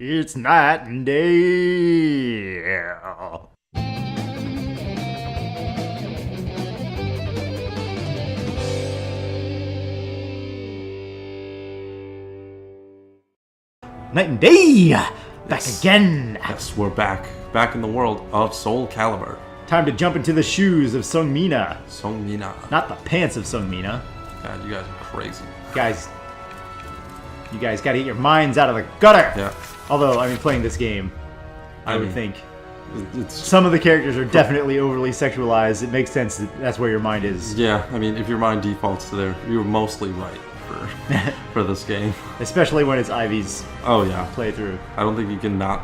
It's night and day. Night and day! Back again! Yes, we're back. Back in the world of Soul Calibur. Time to jump into the shoes of Seong Mi-Na. Seong Mi-Na. Not the pants of Seong Mi-Na. God, you guys are crazy. You guys gotta get your minds out of the gutter! Yeah. Although, I mean, playing this game, I would mean, think It's, some of the characters are definitely overly sexualized. It makes sense that that's where your mind is. yeah, I mean, if your mind defaults to there, you're mostly right for this game. Especially when it's Ivy's Oh yeah. playthrough. I don't think you can not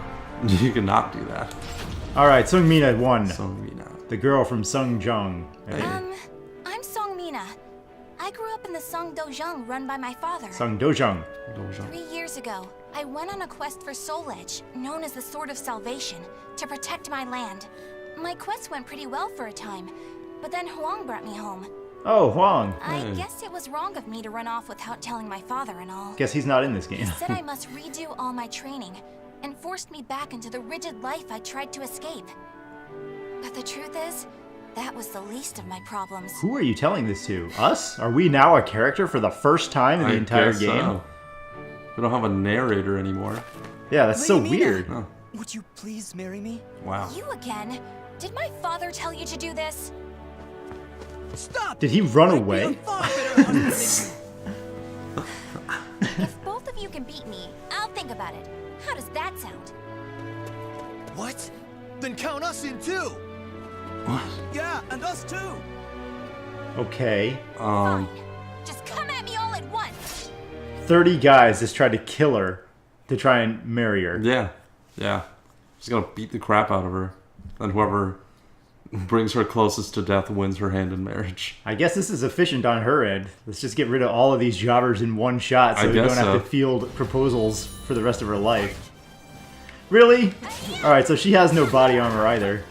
do that. Alright, Seong Mi-Na won. Seong Mi-Na. The girl from Sungjong. I'm Seong Mi-Na. I grew up in the Sung Dojang run by my father. Sungdojang. 3 years ago, I went on a quest for Soul Edge, known as the Sword of Salvation, to protect my land. My quest went pretty well for a time, but then Huang brought me home. Oh, Huang. I guess it was wrong of me to run off without telling my father and all. Guess he's not in this game. He said I must redo all my training, and forced me back into the rigid life I tried to escape. But the truth is, that was the least of my problems. Who are you telling this to? Us? Are we now a character for the first time in the entire guess game? So. We don't have a narrator anymore. Yeah, that's so Lady Mi-Na, weird. Oh, Would you please marry me? wow. You again? Did my father tell you to do this? Stop! Did he run I'd be away? a far better husband than you. If both of you can beat me, I'll think about it. How does that sound? What? Then count us in too! What? Yeah, and us too! Okay. Fine. Just come at me all at once. 30 guys just tried to kill her to try and marry her. Yeah. Yeah. Just gonna beat the crap out of her. And whoever brings her closest to death wins her hand in marriage. I guess this is efficient on her end. Let's just get rid of all of these jobbers in one shot so I we don't guess have so. to field proposals for the rest of her life. Really? Alright, so she has no body armor either.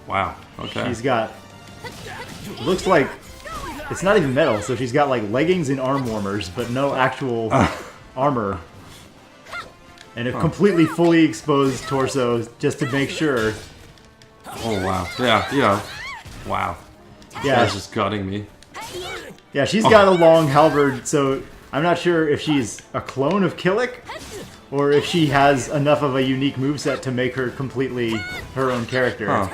Wow. Okay. She's got... It looks like... It's not even metal, so she's got like leggings and arm warmers, but no actual armor. And a completely fully exposed torso just to make sure. Oh wow. Yeah. Wow. Yeah, That's just gutting me. yeah, she's got a long halberd, so I'm not sure if she's a clone of Killick, or if she has enough of a unique moveset to make her completely her own character. Huh.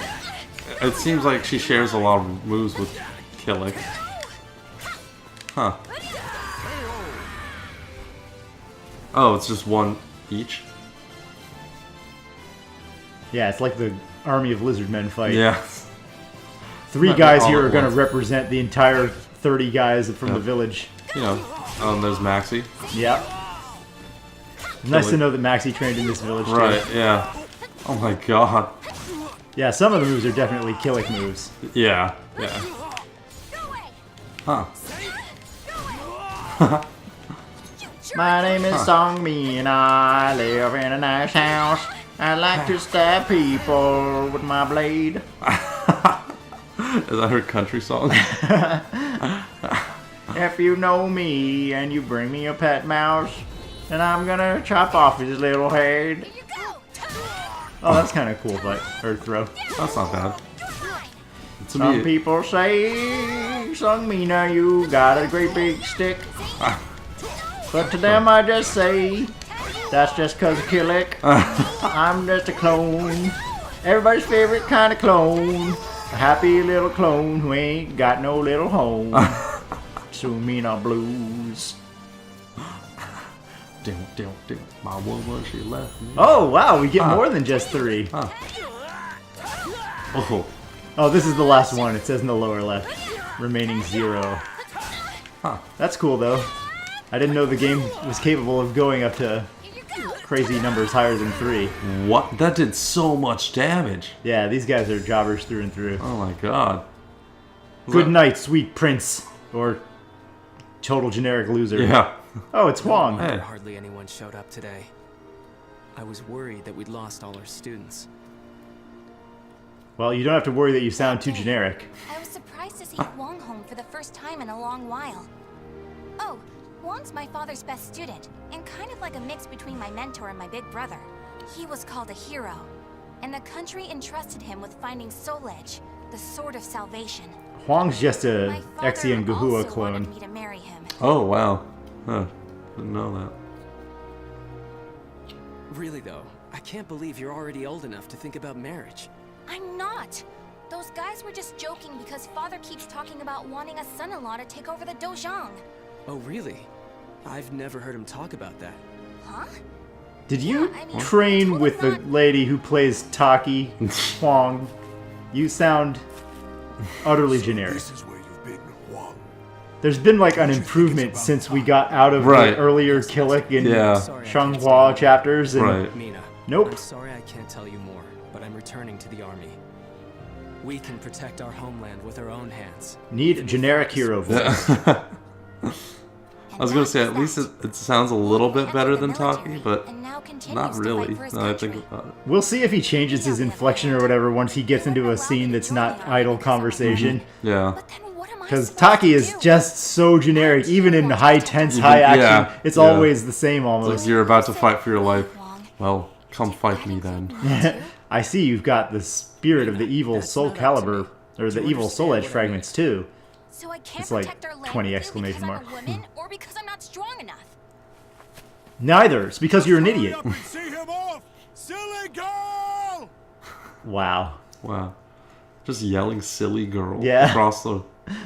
It seems like she shares a lot of moves with Killick. Huh. Oh, it's just one each? Yeah, it's like the army of lizard men fight. Yeah. 3 Might be guys all here at are going to once. represent the entire 30 guys from the village. You know, there's Maxi. Yep. Nice to know that Maxie trained in this village too. Right, yeah. Oh my god. Yeah, some of the moves are definitely Killick moves. Yeah. Huh. My name is Seong Mi-Na, I live in a nice house. I like to stab people with my blade. Is that her country song? If you know me and you bring me a pet mouse, then I'm gonna chop off his little head. Here you go. Oh, that's kind of cool fight, or throw. That's not bad. To Some me, people say, Seong Mi-Na, you got a great big stick. But to them I just say, that's just cause of Killick. I'm just a clone. Everybody's favorite kind of clone. A happy little clone who ain't got no little home. Seong Mi-Na blues. My woman, she left me. Oh wow, we get more than just 3. Huh. Oh. Oh, this is the last one. It says in the lower left. Remaining 0. Huh. That's cool though. I didn't know the game was capable of going up to crazy numbers higher than 3. What? That did so much damage. Yeah, these guys are jobbers through and through. Oh my god. Good night, sweet prince. Or total generic loser. Yeah. Oh, it's Huang. Hey. Hardly anyone showed up today. I was worried that we'd lost all our students. Well, you don't have to worry that you sound too generic. I was surprised to see Huang home for the first time in a long while. Oh, Huang's my father's best student, and kind of like a mix between my mentor and my big brother. He was called a hero, and the country entrusted him with finding Soul Edge, the sword of salvation. Huang's just a My father Exian Gahua also clone. wanted me to marry him. Oh, wow. Huh. Didn't know that. Really though, I can't believe you're already old enough to think about marriage. I'm not. Those guys were just joking because father keeps talking about wanting a son-in-law to take over the dojang. Oh really? I've never heard him talk about that. Huh? Did you Yeah, I mean, train totally with the not- lady who plays Taki, Huang? You sound utterly generic. This is where you've been, Huang. There's been like an improvement since we got out of Right. the earlier Killick and Yeah. Sorry, I can't Shenghua stay. chapters. And Right. Mina. Nope. I'm sorry I can't tell you more, but I'm returning to the army. We can protect our homeland with our own hands. Need a generic hero voice. I was gonna say, at least it sounds a little bit better than Taki, but not really. Now I think about it. We'll see if he changes his inflection or whatever once he gets into a scene that's not idle conversation. Yeah. Because Taki is just so generic, even in high tense, high action. yeah, It's yeah. always the same It's almost. like you're about to fight for your life. Well, come fight me then. I see you've got the spirit of the evil That's Soul not up to me. Calibur, or the You evil Soul Edge understand what I fragments too. So I can't It's like protect our land 20 with you exclamation because I'm mark. a woman or because I'm not strong enough. Neither. It's because you're an idiot. Hurry up and see him off! Silly girl! Wow. Wow. Just yelling silly girl Yeah. across the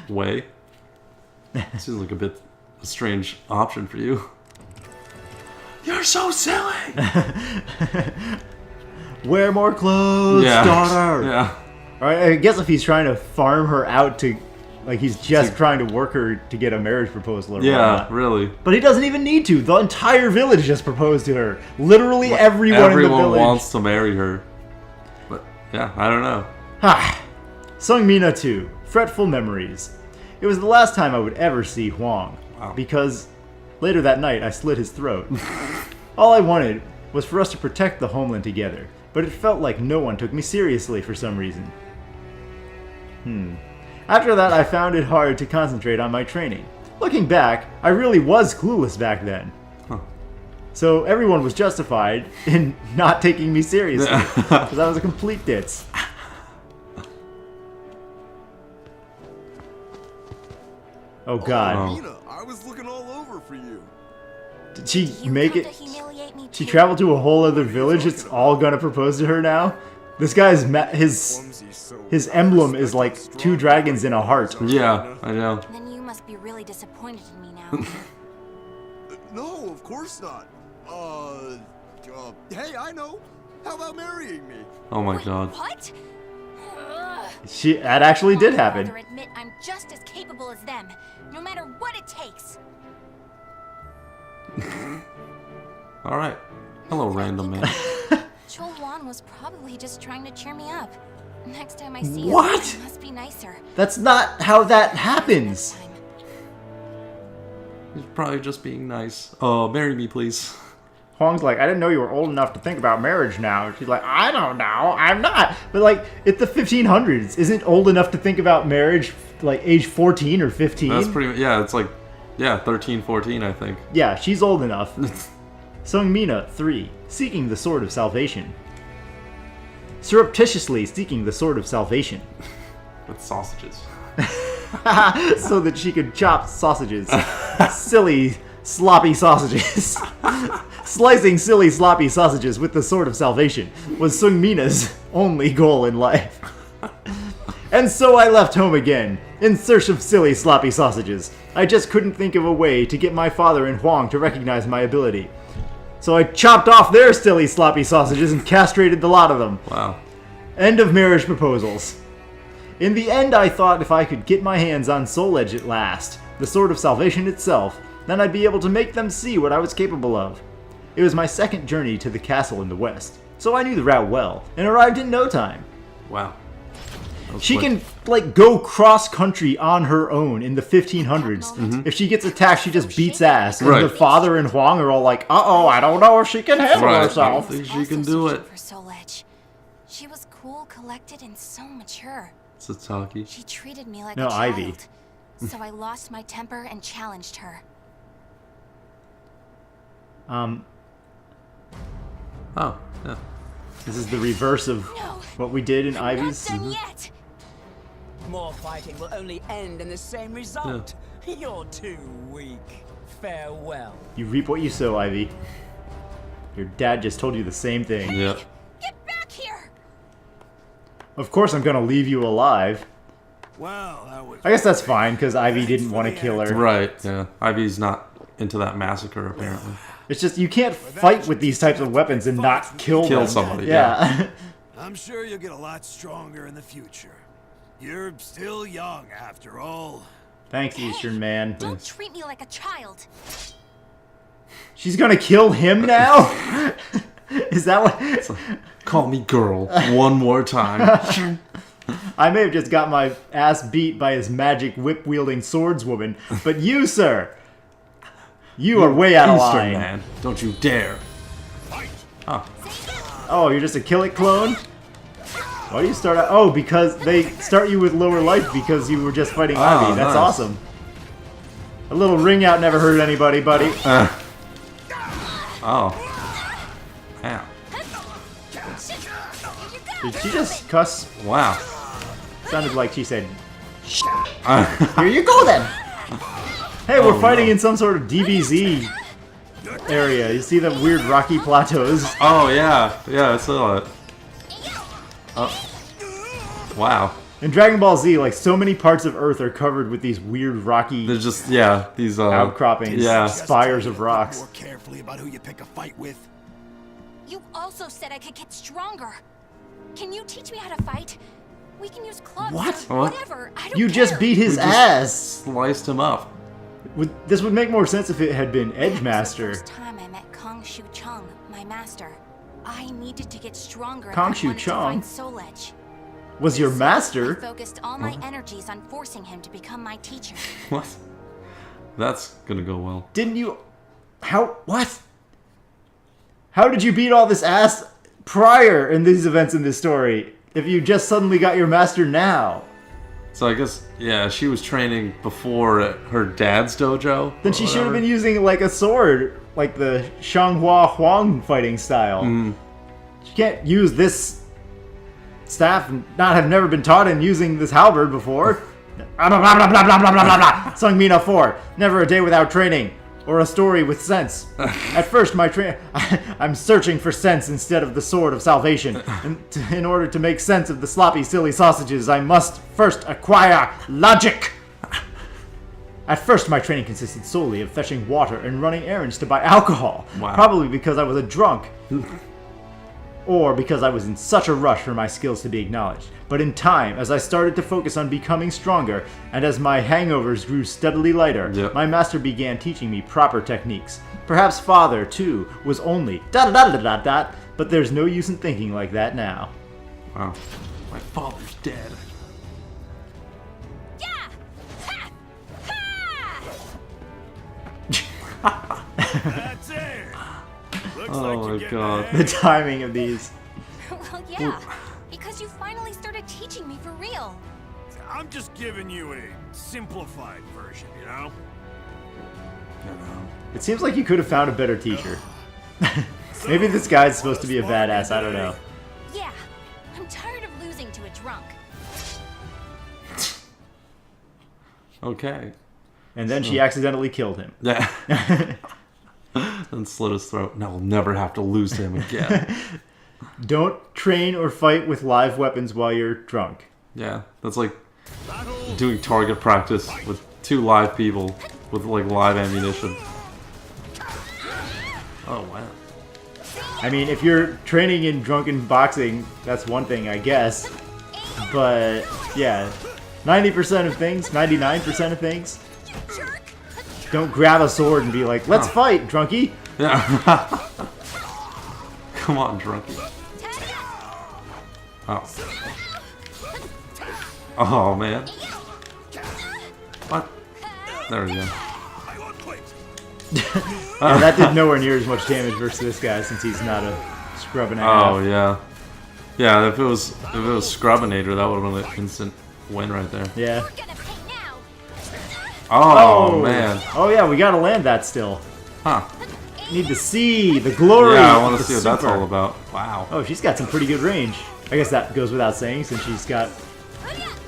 way. Seems like a bit a strange option for you. You're so silly! Wear more clothes, Yeah. daughter. Yeah. Alright, I guess if he's trying to farm her out to, like he's just trying to work her to get a marriage proposal or Yeah, whatnot. really. But he doesn't even need to. The entire village just proposed to her. Literally everyone in the village. wants to marry her. But, yeah, I don't know. Ah. Seong Mi-Na 2. Fretful Memories. It was the last time I would ever see Huang. Wow. Because later that night I slit his throat. All I wanted was for us to protect the homeland together. But it felt like no one took me seriously for some reason. After that, I found it hard to concentrate on my training. Looking back, I really was clueless back then. Huh. So everyone was justified in not taking me seriously. Because I was a complete ditz. Oh god. Oh. Mina, I was looking all over for you. Did she You make come it? to humiliate me She too? traveled to a whole other village. It's all gonna propose to her now. This guy's his emblem is like two dragons in a heart. Yeah, I know. Then you must be really disappointed in me now. No, of course not. Hey, I know. How about marrying me? Oh my Wait, god. what? Ugh. That actually did I'd happen. rather admit I'm just as capable as them, no matter what it takes. Alright. Hello, random man. Chol Wan was probably just trying to cheer me up. Next time I see What? him, I must be nicer. That's not how that happens. Time. He's probably just being nice. Oh, marry me, please. Huang's like, I didn't know you were old enough to think about marriage now. She's like, I don't know, I'm not. But like, it's the 1500s. Isn't old enough to think about marriage like age 14 or 15? That's pretty. Yeah, it's like, yeah, 13, 14, I think. Yeah, she's old enough. Seong Mi-Na 3. Seeking the Sword of Salvation. Surreptitiously seeking the Sword of Salvation. With sausages. So that she could chop sausages. Silly, sloppy sausages. Slicing silly, sloppy sausages with the Sword of Salvation was Seong Mi-Na's only goal in life. And so I left home again, in search of silly, sloppy sausages. I just couldn't think of a way to get my father and Huang to recognize my ability. So I chopped off their silly, sloppy sausages and castrated the lot of them. Wow. End of marriage proposals. In the end, I thought if I could get my hands on Soul Edge at last, the Sword of Salvation itself, then I'd be able to make them see what I was capable of. It was my second journey to the castle in the west, so I knew the route well, and arrived in no time. Wow. That was She quick. can, like, go cross-country on her own in the 1500s. If she gets attacked, she just beats ass. And Right. the father and Huang are all like, uh-oh, I don't know if she can handle Right. herself. I think she Also can do searching it. For Soul Edge. She was cool, collected, and so mature. Sataki. She treated me like No, a child. Ivy. So I lost my temper and challenged her. Oh, yeah. This is the reverse of what we did in I'm Ivy's. not done yet. More fighting will only end in the same result. You're too weak. Farewell. You reap what you sow, Ivy. Your dad just told you the same thing. Yeah. Get back here. Of course I'm gonna leave you alive. Well, that was. I guess that's fine, because Ivy didn't want to kill her. Right, yeah. Ivy's not into that massacre, apparently. It's just, you can't fight with these types of weapons and not kill them. somebody, Yeah. I'm sure you'll get a lot stronger in the future. You're still young, after all. Thanks, Eastern Man. Don't treat me like a child. She's gonna kill him now? Is that what... Call me girl one more time. I may have just got my ass beat by his magic whip-wielding swordswoman, but you, sir, you are way out of Eastern line. man, don't you dare. Oh, you're just a kill it clone? Why do you start out? Oh, because they start you with lower life because you were just fighting Ivy. That's nice. awesome. A little ring out never hurt anybody, buddy. Oh. Yeah. Did she just cuss? Wow. Sounded like she said, here you go then. Hey, we're fighting in some sort of DBZ area. You see the weird rocky plateaus? Oh, yeah. Yeah, I saw it. Oh. Wow. In Dragon Ball Z, like, so many parts of Earth are covered with these weird rocky There's just, yeah, these, outcroppings, yeah. spires of rocks. More carefully about who you pick a fight with. You also said I could get stronger. Can you teach me how to fight? We can use clubs What? or What? whatever. I don't You care. just beat his We just- ass. Sliced him up. This would make more sense if it had been Edge That was the Master. first time I met Kong Shu Chung, my master. I needed to get stronger if Kong I Shu wanted to Chung? find Soul Edge. Was your So I master? focused all my energies on forcing him to become my teacher. What? That's gonna go well. Didn't you... How... What? How did you beat all this ass prior in these events in this story if you just suddenly got your master now? So I guess, yeah, she was training before at her dad's dojo. Then or she should have whatever. been using like a sword, like the Shanghua Huang fighting style. She can't use this staff and not have never been taught in using this halberd before. Blah, blah, blah, blah, blah, blah, blah, blah, blah. Seong Mi-Na 4. Never a day without training. Or a story with sense. At first, I'm searching for sense instead of the sword of salvation. In order to make sense of the sloppy, silly sausages, I must first acquire logic. At first, my training consisted solely of fetching water and running errands to buy alcohol. Wow. Probably because I was a drunk. Or because I was in such a rush for my skills to be acknowledged. But in time, as I started to focus on becoming stronger, and as my hangovers grew steadily lighter, Yep. my master began teaching me proper techniques. Perhaps father, too, was only da-da-da-da-da-da, but there's no use in thinking like that now. Wow. My father's dead. Yeah! Ha! Ha! That's it. Looks Oh like my you're getting God. ahead. The timing of these. Well, yeah. Because you finally started teaching me for real. I'm just giving you a simplified version, you know? It seems like you could have found a better teacher. Maybe this guy's supposed to be a badass, I don't know. Yeah. I'm tired of losing to a drunk. Okay. And then she accidentally killed him. Yeah. And slit his throat. Now we'll never have to lose to him again. Don't train or fight with live weapons while you're drunk. Yeah. That's like doing target practice with 2 live people with like live ammunition. Oh wow. I mean, if you're training in drunken boxing, that's one thing, I guess. But, yeah, 90% of things, 99% of things, don't grab a sword and be like, let's fight, drunkie. Yeah. Come on, drunkie. Oh. Oh man. What? There we go. Yeah, that did nowhere near as much damage versus this guy since he's not a scrub and a half. Oh yeah. Yeah, if it was Scrubbinator, that would have been an instant win right there. Yeah. We're gonna pay now. Oh man. Oh yeah, we gotta land that still. Huh. need to see the glory. Yeah, I want of to the see what that's super. all about. Wow. Oh, she's got some pretty good range. I guess that goes without saying since she's got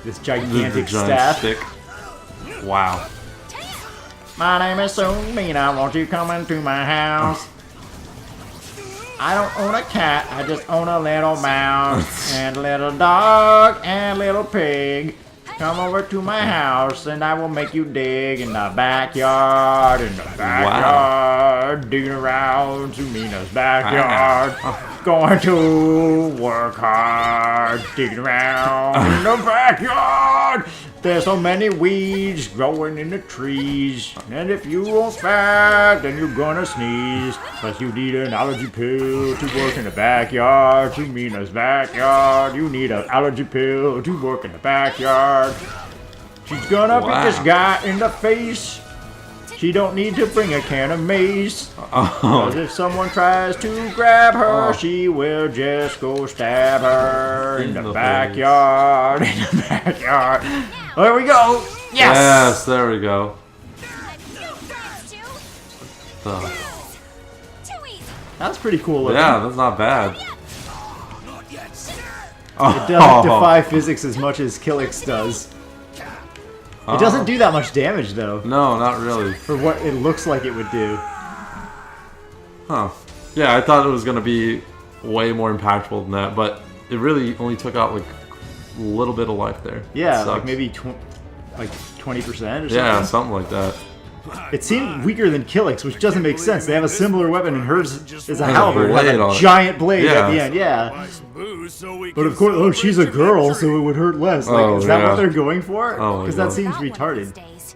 this The gigantic giant staff. stick. Wow. My name is Seong Mi-Na, won't you come into my house? I don't own a cat, I just own a little mouse, and a little dog, and a little pig. Come over to my house, and I will make you dig in the backyard, digging around to Mina's backyard. Going to work hard, digging around in the backyard. There's so many weeds growing in the trees, and if you won't spat, then you're gonna sneeze. Plus you need an allergy pill to work in the backyard, to Mina's backyard. You need an allergy pill to work in the backyard. She's gonna beat this guy in the face. She don't need to bring a can of mace. Cause if someone tries to grab her, she will just go stab her in the backyard. In the backyard. There we go. Yes. Yes, there we go. The- That's pretty cool looking. yeah, that's not bad. It doesn't defy physics as much as Killix does. It doesn't do that much damage though, No, not really. for what it looks like it would do. Huh. Yeah, I thought it was going to be way more impactful than that, but it really only took out like a little bit of life there. Yeah, It like sucks. maybe 20% or something. Yeah, something like that. It seemed weaker than Killix, which doesn't make sense. They have a similar weapon, and hers is a halberd with blade on a it. giant blade Yeah. at the end. Yeah, Buy some booze so we but can of course, oh, she's a celebrate girl, your so it would hurt less. Like, Oh, is that yeah. what they're going for? Oh my Because that God. seems Not one of retarded. these days.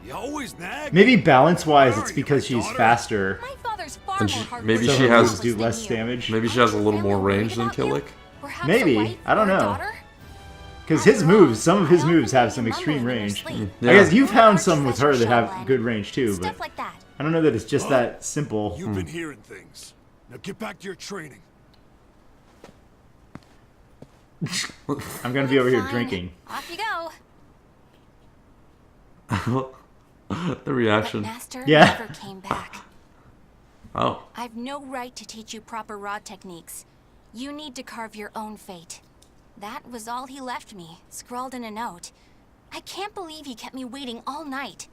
You always nag. Maybe balance-wise, it's because she's faster. My father's far And more she- hardworking maybe than she your has- father's do than less you. damage. Maybe she has a little Family more worried range than about you? Killick. Perhaps Maybe. a wife I don't or a know. daughter? Because his moves, some of his moves have some extreme range. Yeah. I guess you've found some Archers with her at that your have showland. good range too, but Stuff like that. I don't know that it's just that simple. You've been hearing things. Now get back to your training. I'm gonna be over here Fine. drinking. Off you go. The But reaction. Master Yeah. never came back. Oh. I've no right to teach you proper rod techniques. You need to carve your own fate. That was all he left me, scrawled in a note. I can't believe he kept me waiting all night.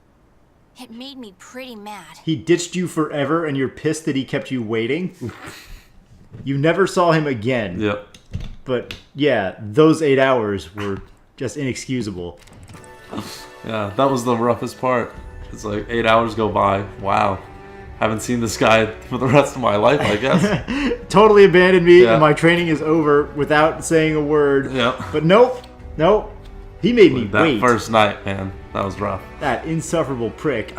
It made me pretty mad. He ditched you forever, and you're pissed that he kept you waiting. You never saw him again. Yep. But yeah, those 8 hours were just inexcusable. Yeah, that was the roughest part. It's like 8 hours go by. Wow. Haven't seen this guy for the rest of my life, I guess. Totally abandoned me, Yeah. and my training is over without saying a word. Yep. But nope. He made me That wait. first night, man, that was rough. That insufferable prick.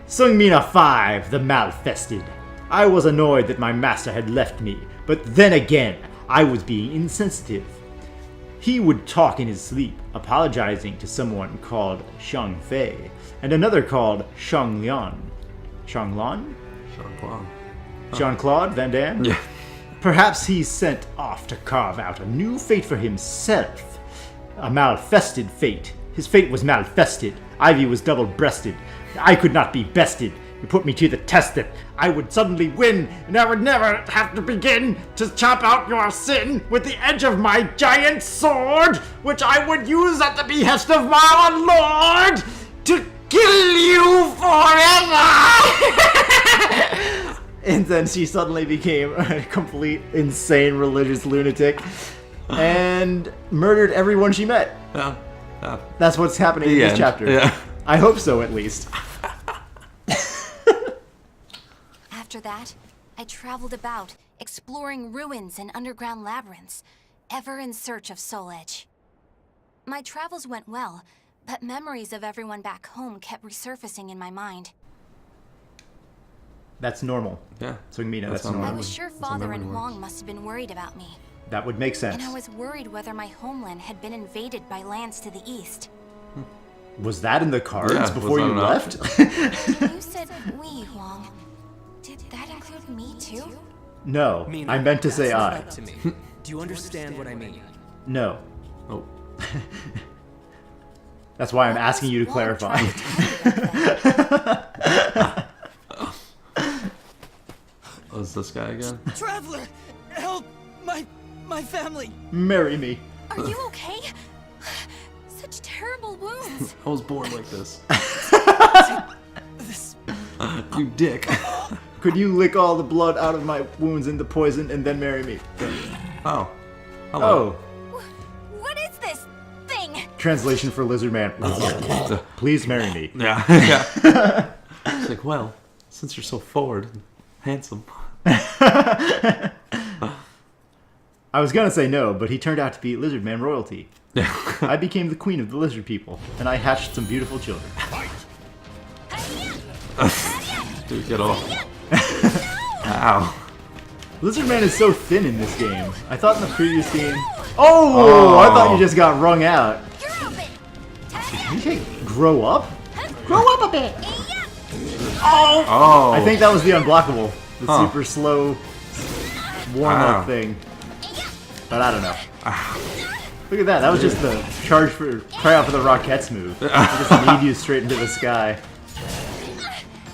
Seong Mi-Na 5, the Malfested. I was annoyed that my master had left me, but then again, I was being insensitive. He would talk in his sleep, apologizing to someone called Shang Fei, and another called Shang Lian. Shang Lan? Jean-Claude. Jean-Claude Van Damme? Yeah. Perhaps he's sent off to carve out a new fate for himself. A malfested fate. His fate was malfested. Ivy was double-breasted. I could not be bested. You put me to the test that I would suddenly win, and I would never have to begin to chop out your sin with the edge of my giant sword, which I would use at the behest of my lord to kill you forever! And then she suddenly became a complete insane religious lunatic and murdered everyone she met. Yeah. Yeah. That's what's happening in The this end. chapter. Yeah. I hope so, at least. After that, I traveled about, exploring ruins and underground labyrinths, ever in search of Soul Edge. My travels went well, but memories of everyone back home kept resurfacing in my mind. That's normal. Yeah. So Mi-Na, that's That's normal. I was sure how Father memory and works. Huang must have been worried about me, That would make sense. and I was worried whether my homeland had been invaded by lands to the east. Was that in the cards Yeah, was before that you an left? You said we, Huang. Did that include me too? No, Mina, I meant to say that's not I. up to me. Do you understand what I mean? No. Oh. That's why I'm What asking was you to Huang clarify. trying to tell me back then? was this guy again? Traveler, help my family. Marry me. Are you okay? Such terrible wounds. I was born like this. This You dick. Could you lick all the blood out of my wounds into poison and then marry me? Oh. Hello. Oh. What is this thing? Translation for Lizard Man. Please marry me. Yeah. Yeah. It's like, well, since you're so forward and handsome. I was gonna say no, but he turned out to be Lizard Man royalty. Yeah. I became the queen of the lizard people, and I hatched some beautiful children. Dude, get off. Ow. Lizard Man is so thin in this game. I thought in the previous game... Oh! I thought you just got wrung out. Did he grow up? Grow up a bit! Oh. I think that was the unblockable. The Huh. super slow warm-up Wow. thing. But I don't know. Look at that. That was just the charge for... Try out for the Rockettes move. They just need you straight into the sky.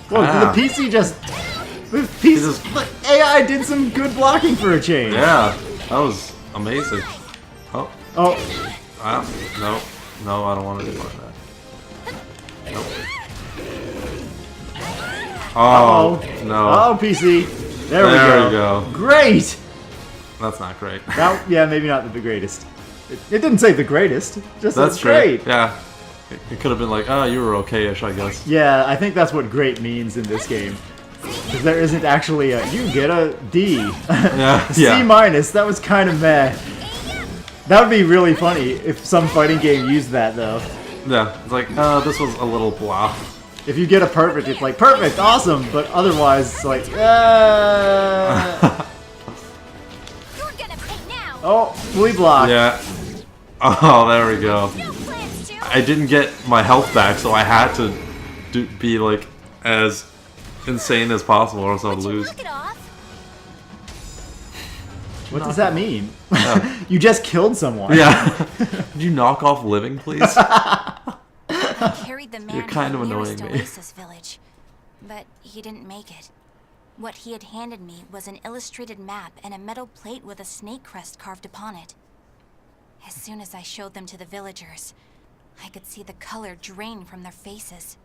Whoa, Ah. did the PC just... The PC... The AI did some good blocking for a change. Yeah. That was amazing. Oh. Oh, No. No, I don't want to do that. Nope. Oh. No. Oh, PC. There we There go. we go. Great! That's not great. That, yeah, maybe not the greatest. It didn't say the greatest. Just That's said great. great. Yeah. It could have been like, oh, you were okay-ish, I guess. Yeah, I think that's what great means in this game. Because there isn't actually a, you get a D. Yeah. C Yeah. minus, that was kind of meh. That would be really funny if some fighting game used that, though. Yeah. It's like, this was a little blah. If you get a perfect, it's like, perfect, awesome, but otherwise, it's like, You're gonna pay now. oh, fully blocked. Yeah. Oh, there we go. No plans to. I didn't get my health back, so I had to be like as insane as possible, or else I would Would you lose. knock it off? What does that mean? You just killed someone. Yeah. Could you knock off living, please? I carried the man kind to of the nearest annoying me. Oasis village, but he didn't make it. What he had handed me was an illustrated map and a metal plate with a snake crest carved upon it. As soon as I showed them to the villagers, I could see the color drain from their faces.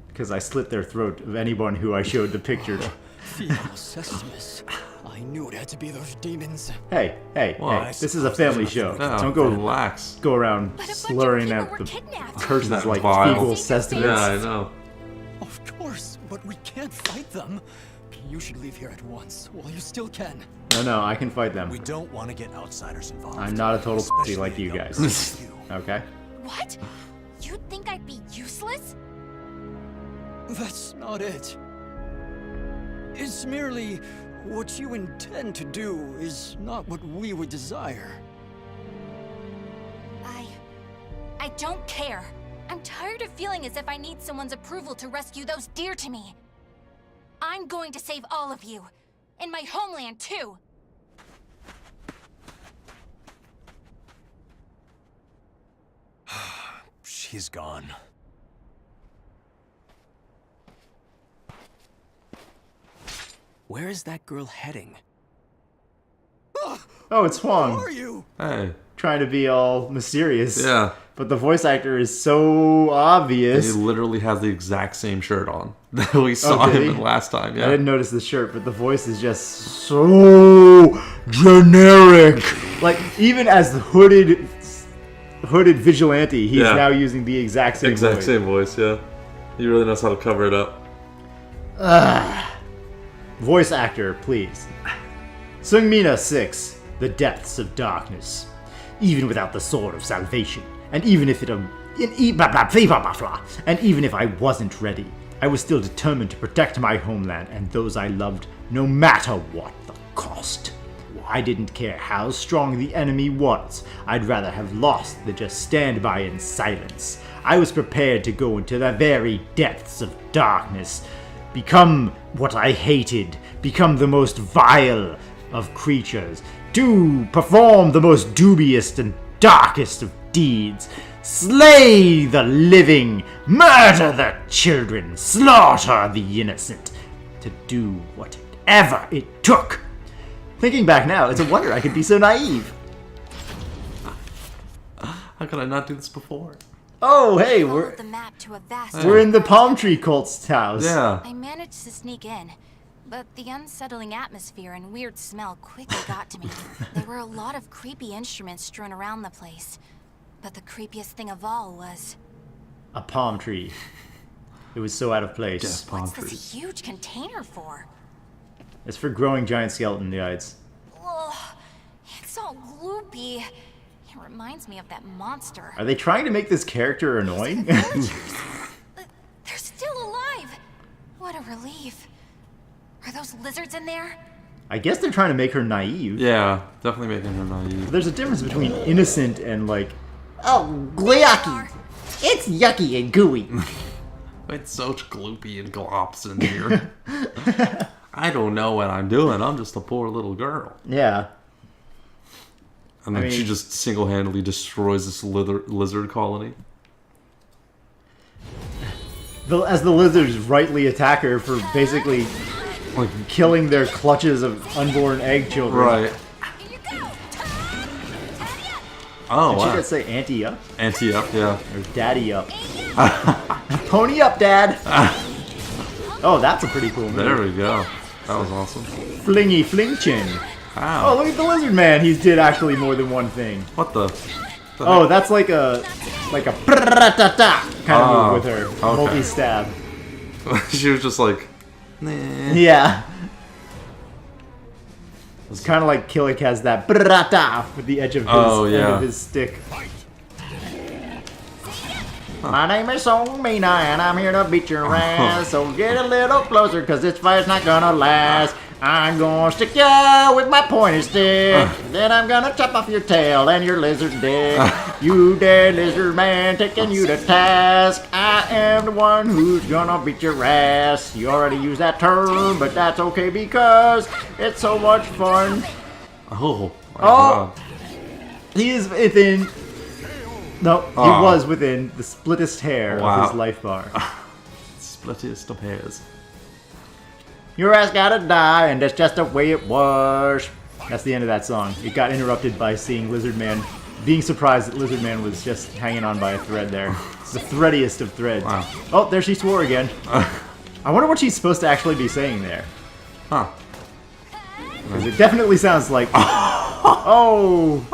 Because I slit their throat of anyone who I showed the picture to. Theos I knew it had to be those demons. Hey, hey, Well, hey, this is a family show. Yeah, Don't go relax. around But a bunch slurring of out people were the kidnapped. curses That like vile. fecal Yeah, sustenance. Yeah, I know. Of course, but we can't fight them. You should leave here at once, while you still can. No, I can fight them. We don't want to get outsiders involved. I'm not a total pussy Especially like you young guys. girls like you. Okay? What? You think I'd be useless? That's not it. It's merely what you intend to do is not what we would desire. I don't care. I'm tired of feeling as if I need someone's approval to rescue those dear to me. I'm going to save all of you. And my homeland, too. She's gone. Where is that girl heading? Oh, it's Huang. Who are you? Hey. Trying to be all mysterious. Yeah. But the voice actor is so obvious. He literally has the exact same shirt on that we saw did him he? in last time. I Yeah. didn't notice the shirt, but the voice is just so generic. Like, even as the hooded vigilante, he's Yeah. now using the exact same Exact voice. same voice, yeah. He really knows how to cover it up. Voice actor, please. Seong Mi-Na 6, The Depths of Darkness. Even without the Sword of Salvation, and even if and even if I wasn't ready, I was still determined to protect my homeland and those I loved, no matter what the cost. I didn't care how strong the enemy was. I'd rather have lost than just stand by in silence. I was prepared to go into the very depths of darkness, become what I hated, become the most vile of creatures, to perform the most dubious and darkest of deeds, slay the living, murder the children, slaughter the innocent, to do what it ever it took. Thinking back now, it's a wonder I could be so naive. How could I not do this before? Oh, hey, Followed the map to a vast we're in the forest palm area. tree cult's house. Yeah. I managed to sneak in, but the unsettling atmosphere and weird smell quickly got to me. There were a lot of creepy instruments strewn around the place, but the creepiest thing of all was... A palm tree. It was so out of place. Yes, palm What's trees. this huge container for? It's for growing giant skeleton guides. Ugh, it's all gloopy. It reminds me of that monster. Are they trying to make this character annoying? They're still alive. What a relief. Are those lizards in there? I guess they're trying to make her naive. Yeah, definitely making her naive. There's a difference between innocent and like, Oh, yucky. It's yucky and gooey. It's so gloopy and glops in here. I don't know what I'm doing. I'm just a poor little girl. yeah. And then I mean- she just single-handedly destroys this lizard colony. As the lizards rightly attack her for basically Like, killing their clutches of unborn egg children. right. Here you go. Oh, Did she wow. just say auntie up? Auntie up, yeah. Or daddy up? Pony up, dad! Oh, that's a pretty cool move. There we go. That was awesome. Flingy fling chin. Oh, Ow. look at the lizard man. He did actually more than one thing. What the? Oh, that's like a kind of move with her. okay. Multi-stab. She was just like, nah. Yeah. It's kind of like Killick has that with the edge of his end yeah. of his stick. My name is Seong Mi-Na and I'm here to beat your ass. So get a little closer cause this fight's not gonna last. I'm gonna stick ya with my pointy stick. Then I'm gonna chop off your tail and your lizard dick. You dead lizard man taking you to task. I am the one who's gonna beat your ass. You already used that term, but that's okay because it's so much fun. Oh, my Oh. God. He is within... No, he Aw. was within the splittest hair Wow. of his life bar. Splittiest of hairs. Your ass gotta die, and that's just the way it was. That's the end of that song. It got interrupted by seeing Lizard Man, being surprised that Lizard Man was just hanging on by a thread there. It's the threadiest of threads. Wow. Oh, there she swore again. I wonder what she's supposed to actually be saying there. Huh. Because it definitely sounds like... Oh!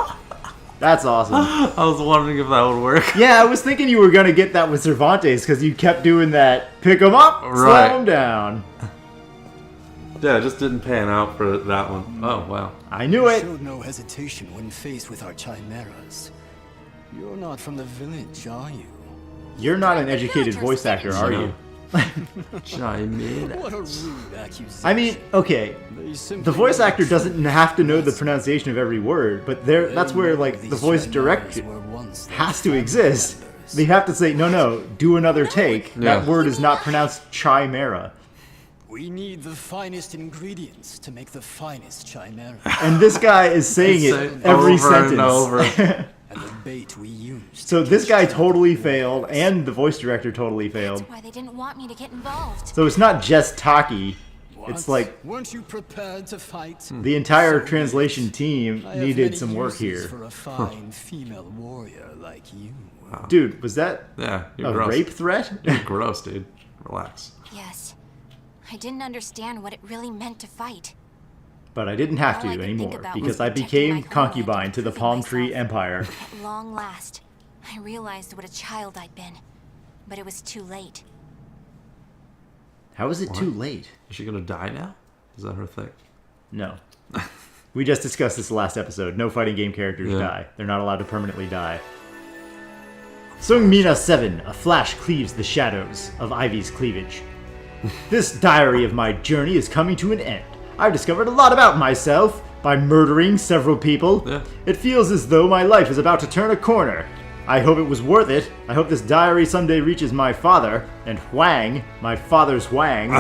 That's awesome. I was wondering if that would work. Yeah, I was thinking you were going to get that with Cervantes because you kept doing that pick 'em up, Right. slam 'em down. Yeah, it just didn't pan out for that one. Oh, wow. I knew it. Showed no hesitation when faced with our chimeras. You're not from the village, are you? You're not an educated voice actor, are you? Chimera. What a rude accusation. I mean, okay, They simply the voice never actor doesn't tried. have to know the pronunciation of every word, but that's where, like, the These voice chimeras director were once the has to family exist. members. They have to say, no, do another take. Yeah. That word is not pronounced chimera. We need the finest ingredients to make the finest chimera. And this guy is saying it Say every over sentence. and over. And the bait we used. So this guy totally failed, and the voice director totally failed. That's why they didn't want me to get involved. So it's not just Taki. It's What? like Weren't you prepared to fight? the entire translation team I have needed many some work uses here. For a fine female warrior like you. Dude, was that Yeah, you're a gross. rape threat? Gross, dude. Relax. Yes. I didn't understand what it really meant to fight. But I didn't have to All I could think anymore about because was I protecting became my homeland concubine and to the proving Palm Tree myself. Empire. At long last, I realized what a child I'd been. But it was too late. How is it too late? Is she gonna die now? Is that her thing? No. We just discussed this last episode. No fighting game characters Yeah. die. They're not allowed to permanently die. Seong Mi-Na 7, a flash cleaves the shadows of Ivy's cleavage. This diary of my journey is coming to an end. I've discovered a lot about myself by murdering several people. Yeah. It feels as though my life is about to turn a corner. I hope it was worth it. I hope this diary someday reaches my father, and Huang, my father's Huang.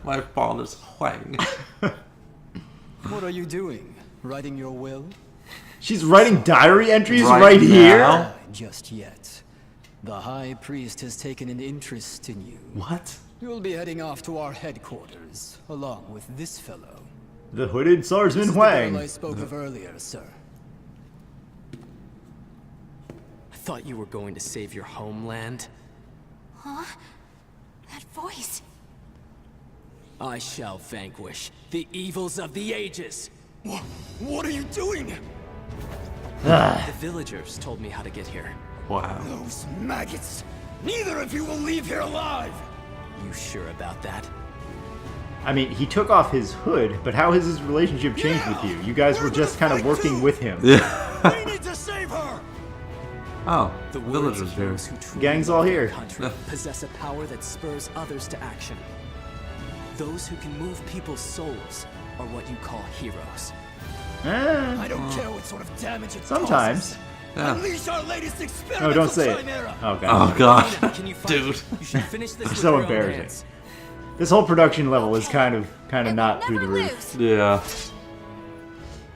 My father's Huang. What are you doing? Writing your will? She's writing diary entries Right right here? now? Just yet. The High Priest has taken an interest in you. What? You'll be heading off to our headquarters, along with this fellow. The hooded This swordsman is the girl I Huang. spoke of earlier, sir. I thought you were going to save your homeland. Huh? That voice. I shall vanquish the evils of the ages. What are you doing? The villagers told me how to get here. Wow. Those maggots! Neither of you will leave here alive! You sure about that? I mean, he took off his hood, but how has his relationship changed with you? You guys were just kind of working with him. Yeah. We need to save her! Oh, The words villagers of here. those who truly Gang's all love here. their country possess a power that spurs others to action. Those who can move people's souls are what you call heroes. I don't care what sort of damage it Sometimes. causes. Yeah. Unleash our latest experiment. No, don't say it. Chimera. Oh, God. Oh god, Can you fight? dude. You should finish this with So your own embarrassing. hands. This whole production level is kind of not through the Never roof. lose. Yeah.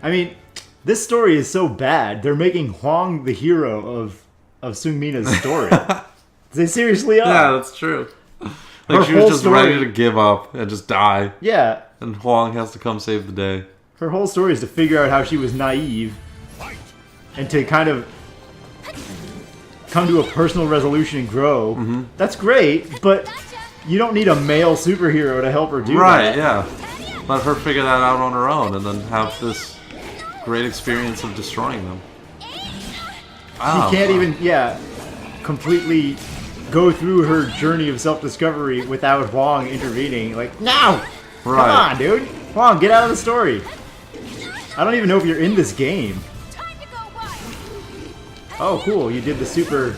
I mean, this story is so bad. They're making Huang the hero of Seong Mi-Na's story. They seriously are. Yeah, that's true. Her Like she whole was just story- ready to give up and just die, Yeah. and Huang has to come save the day. Her whole story is to figure out how she was naive and to kind of come to a personal resolution and grow. Mm-hmm. That's great, but you don't need a male superhero to help her do Right? that. Yeah. Let her figure that out on her own, and then have this great experience of destroying them. She can't even, completely go through her journey of self-discovery without Huang intervening. Like, no! Come Right. on, dude! Huang, get out of the story! I don't even know if you're in this game. Time to go wild. Oh, cool, you did the super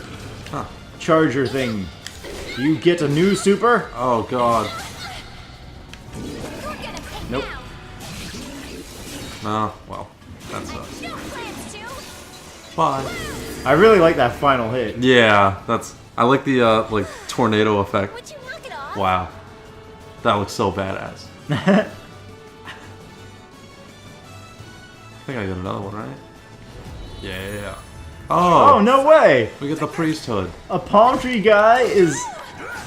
Huh. charger thing. You get a new super? Oh god. You're gonna take Nope. now. No. Well, that sucks. No plans to. Bye. I really like that final hit. Yeah, that's. I like the like tornado effect. Would you knock it off? Wow. That looks so badass. I think I got another one, right? Yeah. Oh, Oh, no way! we get the priesthood. A palm tree guy is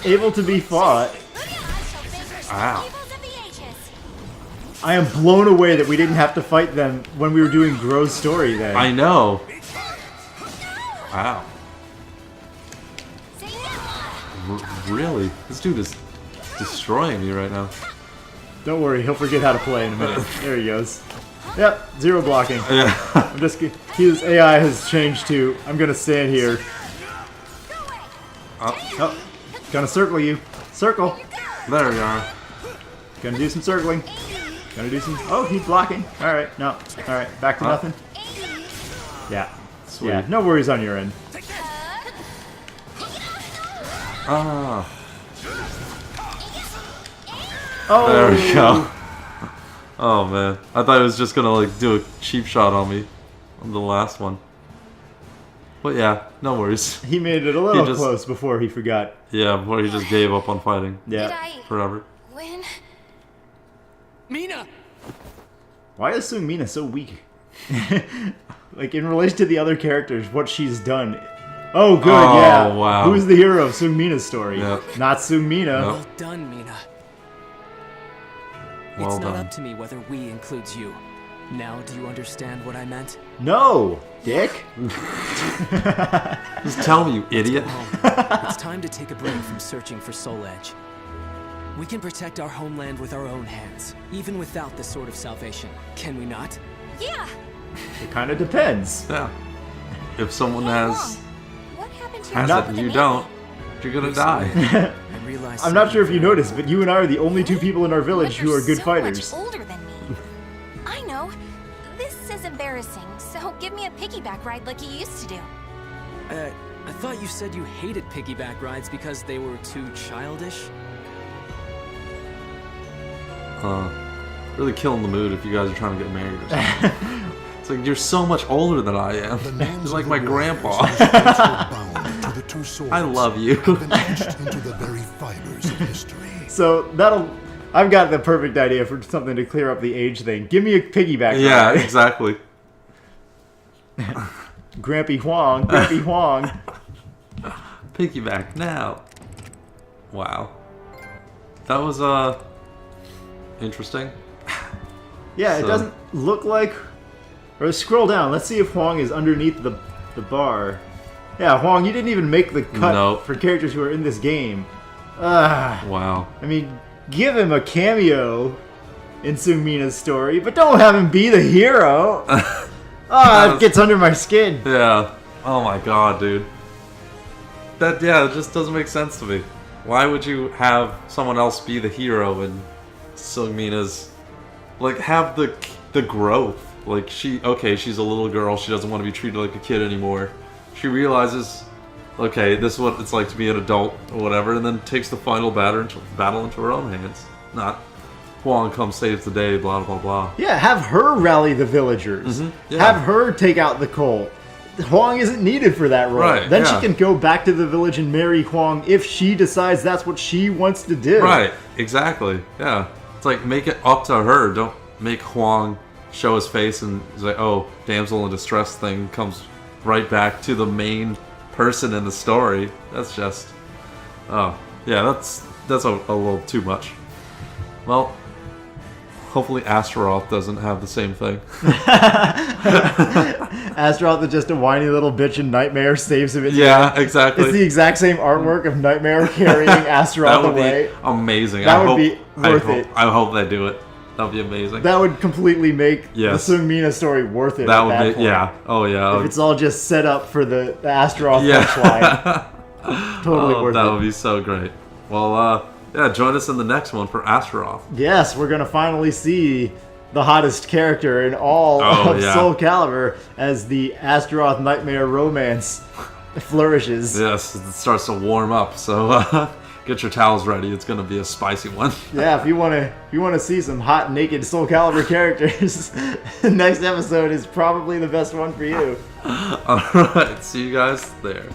able to be fought. I shall vanquish Wow. the evils of the ages. I am blown away that we didn't have to fight them when we were doing Gro's story then. I know. Wow. Say no. Really? This dude is destroying me right now. Don't worry, he'll forget how to play in a minute. There he goes. Yep, zero blocking. Yeah. I'm just his AI has changed to I'm gonna stand here. Oh, gonna circle you. Circle. There we are. Gonna do some circling. Gonna do some. Oh, he's blocking. All right, no. All right, back to nothing. Yeah. Sweet. Yeah, no worries on your end. Ah. Oh, There we go. Oh man, I thought it was just gonna like do a cheap shot on me on the last one. But yeah, no worries. He made it a little just- close before he forgot. Yeah, before he just gave up on fighting Did Yeah. I forever. win? Mina! Why is Seong Mi-Na so weak? Like in relation to the other characters, what she's done. Oh, good, Oh, yeah. wow. Who's the hero of Seong Mi-Na's story? Yep. Not Seong Mi-Na. Nope. Well done, Mina. Well It's not done. up to me whether we includes you. Now do you understand what I meant? No, Dick. Just tell me, you idiot. It's time to take a break from searching for Soul Edge. We can protect our homeland with our own hands, even without the Sword of Salvation. Can we not? Yeah. It kind of depends. Yeah. If someone has What happened to has your it and you don't, you're gonna die. I realize I'm not sure if you noticed, but you and I are the only two people in our village But who are you're good so fighters. much older than me. I know. This is embarrassing, so give me a piggyback ride like you used to do. I thought you said you hated piggyback rides because they were too childish. Really killing the mood if you guys are trying to get married or something. It's like you're so much older than I am. You're like my grandpa. I love you. Into the very fibers of history. So I've got the perfect idea for something to clear up the age thing. Give me a piggyback Yeah, ride. exactly. Grampy Huang, Grampy Huang. Piggyback now. Wow. That was, interesting. Yeah, it So- doesn't look like... Or scroll down. Let's see if Huang is underneath the bar. Yeah, Huang, you didn't even make the cut Nope. for characters who are in this game. Ah, Wow. I mean, give him a cameo in Seong Mi-Na's story, but don't have him be the hero. It gets under my skin. Yeah. Oh my god, dude. That, yeah, it just doesn't make sense to me. Why would you have someone else be the hero in Seong Mi-Na's... Like, have the growth. Like, she's a little girl, she doesn't want to be treated like a kid anymore. She realizes, okay, this is what it's like to be an adult, or whatever, and then takes the final battle into her own hands. Not, Huang comes saves the day, blah, blah, blah. Yeah, have her rally the villagers. Yeah. Have her take out the cult. Huang isn't needed for that role. Right, Then yeah. she can go back to the village and marry Huang if she decides that's what she wants to do. Right, exactly, yeah. It's like, make it up to her, don't make Huang show his face and it's like, oh, damsel in distress thing comes right back to the main person in the story. That's just, oh, yeah, that's a little too much. Well, hopefully Astaroth doesn't have the same thing. Astaroth is just a whiny little bitch and Nightmare saves him. Yeah, exactly. It's the exact same artwork of Nightmare carrying That Astaroth would away. be amazing. That would be worth it. I hope they do it. That would be amazing. That would completely make Yes. the Seong Mi-Na story worth it. That at would be, point. yeah. Oh, yeah. If it's all just set up for the Astaroth Yeah. punchline. Totally worth that it. would be so great. Well, yeah, join us in the next one for Astaroth. Yes, we're gonna finally see the hottest character in all Oh, of yeah. Soul Calibur as the Astaroth Nightmare romance flourishes. Yes, it starts to warm up, so get your towels ready. It's gonna be a spicy one. Yeah, if you wanna see some hot naked Soul Calibur characters, the next episode is probably the best one for you. Alright, see you guys there.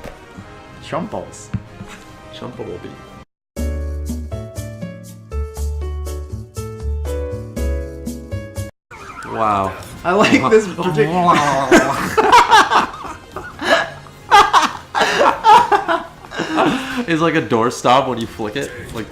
Chumples. Chumpalobee. Wow. I like this particular. It's like a doorstop when you flick it. Like.